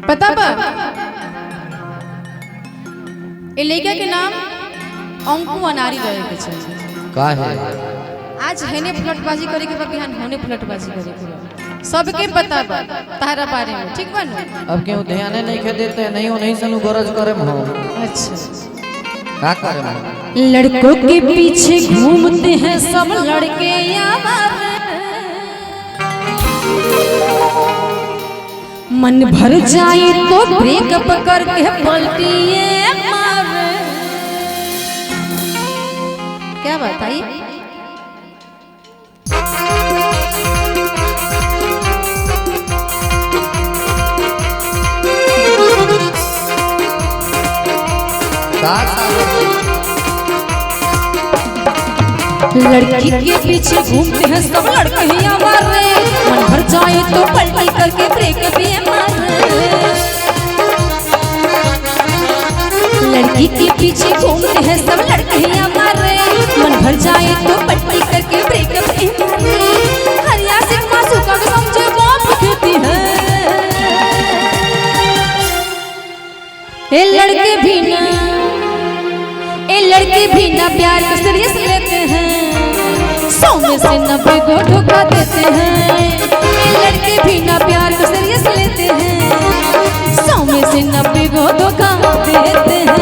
पता बा ए लड़का के नाम अंकु अनारी रहे के चाहिए का है आज हेने फ्लटबाजी करे के बा बिहान होने फ्लटबाजी करे के बा सबके पता बा तारा बारे में ठीक बा ना। अब क्यों ध्यान नहीं के देते नहीं हो नहीं सनु गरज करे हम अच्छा का करे हम लड़कों के पीछे घूमते हैं सब लड़के यार मन भर जाए तो ब्रेकअप करके पलटिए मारे। क्या बताइए लड़की के पीछे घूमते हैं सब लड़के हमारे मन भर जाए तो पलटी करके ब्रेक भी मारे। लड़की के पीछे घूमते हैं सब लड़के हमारे मन भर जाए तो पलटी करके ब्रेक भी मारे। हरिया से मासू का समझे बाप कहती है ए लड़के भी ना प्यार को सीरियस लेते हैं 100 में से 90 को धोखा देते हैं। ये लड़के भी ना प्यार को सीरियस लेते हैं 100 में से 90 को धोखा देते हैं।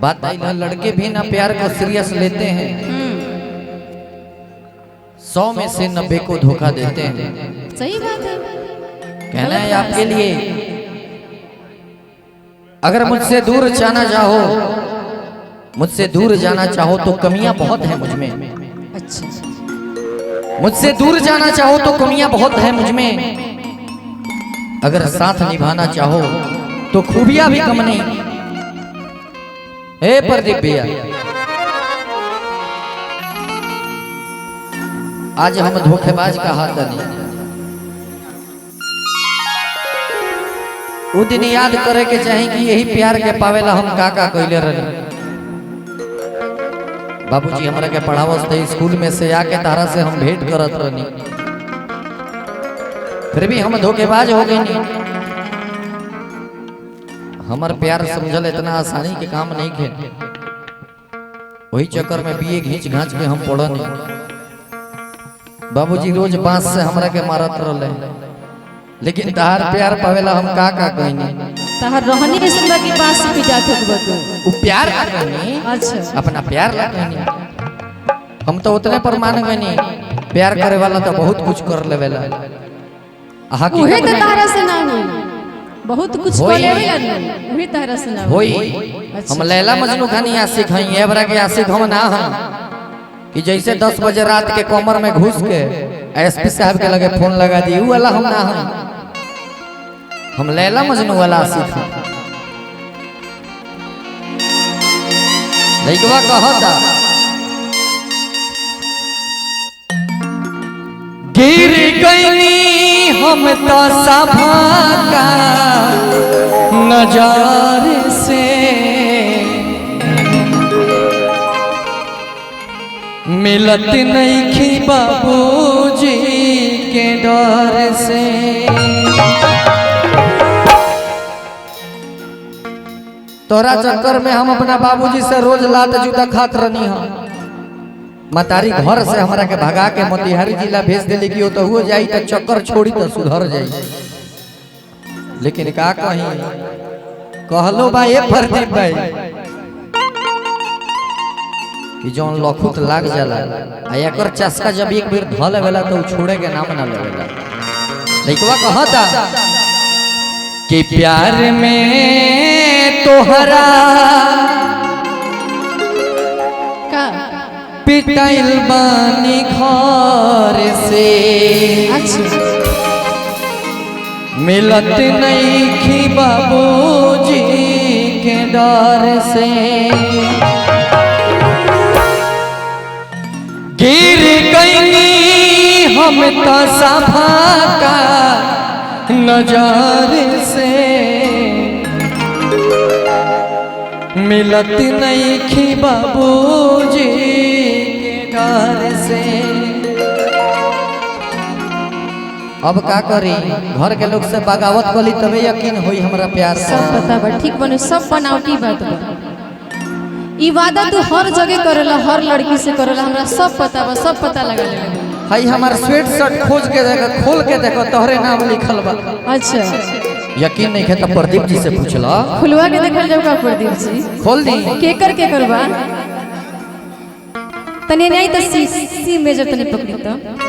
बात आई ना लड़के भी ना प्यार को सीरियस लेते हैं 100 में से 90 को धोखा देते हैं। सही बात है कहना है आपके लिए अगर मुझसे दूर जाना चाहो तो कमियां बहुत है मुझ में। अच्छा मुझसे दूर जाना चाहो तो कमियां बहुत है मुझ में। अगर साथ निभाना चाहो तो खूबियां भी कम नहीं। हे प्रदीप भैया आज हम धोखेबाज का हाथ नहीं वो दिन याद करे के चाहे कि यही प्यार के पावेला हम काका कइले रही। बाबूजी हमरा के पढ़ावस थे स्कूल में से आके तारा से हम भेंट करत रहनी फिर भी हम धोखेबाज हो गए नहीं। हमार प्यार समझल इतना आसानी के काम नहीं खे वही चक्कर में बीए घींच घांच के हम पढ़नी। बाबूजी रोज बांस से हमरा के मारत रहले लेकिन तहार प्यार पावेला हम का कहनी तहार रहनी के सुनबा की बात से पिटा ठोकबा तू वो प्यार का कहनी। अच्छा अपना प्यार ला कहनी हम तो उतने पर मान गनी प्यार करे वाला तो बहुत कुछ कर लेवेला उहे तो तारा से ना होई बहुत कुछ को लेवेला नहीं उहे तारा से ना होई। हम लैला मजनू खानी आशिक हई एबरा के आशिक हम ना हम कि जैसे 10 बजे रात के कमर में घुस के एसपी साहब के लगे फोन लगा दी ऊ वाला हम ना हम लैला मजनू वाला आशिक हई। लइकवा कहता गिर गईनी हम तो सभा का नजार से मिलत नहीं खी बाबूजी के डर से। तोरा चक्कर में हम अपना बाबूजी से रोज लात जूता खात रहनी हम। मतारी घर से हमरा के भगा के मोतिहारी जिला भेज दिली कि तो हो जाई तो चक्कर छोड़ी तो सुधर जाई। लेकिन का कही कहलो बा ये प्रदीप भाई कि जौन लखुत लाग जाला आ एकर चस्का जब एक बेर ध लेवेला तो छोड़े के नाम ना लेवेला। लइकवा कहता कि प्यार में तोहरा का पिटाइल बानी घर से। अच्छा मिलत नहीं खी बाबूजी के डर से गिर गई हम तो सभा का नजर से मिलत नहीं खी बाबूजी के डर से। अब का करी घर के लोग से बगावत कली तबे यकीन होई हमरा प्यार से। सब पता बा ठीक बने सब बनावटी बात बा। ई वादा तू हर जगह करेला हर लड़की से करेला हमरा सब पता बा सब पता लगा ले। हई हमार स्वेट शर्ट खोज के देखो खोल के देखो तोहरे नाम लिखल बा। अच्छा यकीन नहीं है तो प्रदीप जी से पूछला। खुलवा के देखल जाओ का प्रदीप जी खोल दी केकर बा तने नहीं तो सी मेजर तने पकड़ी तो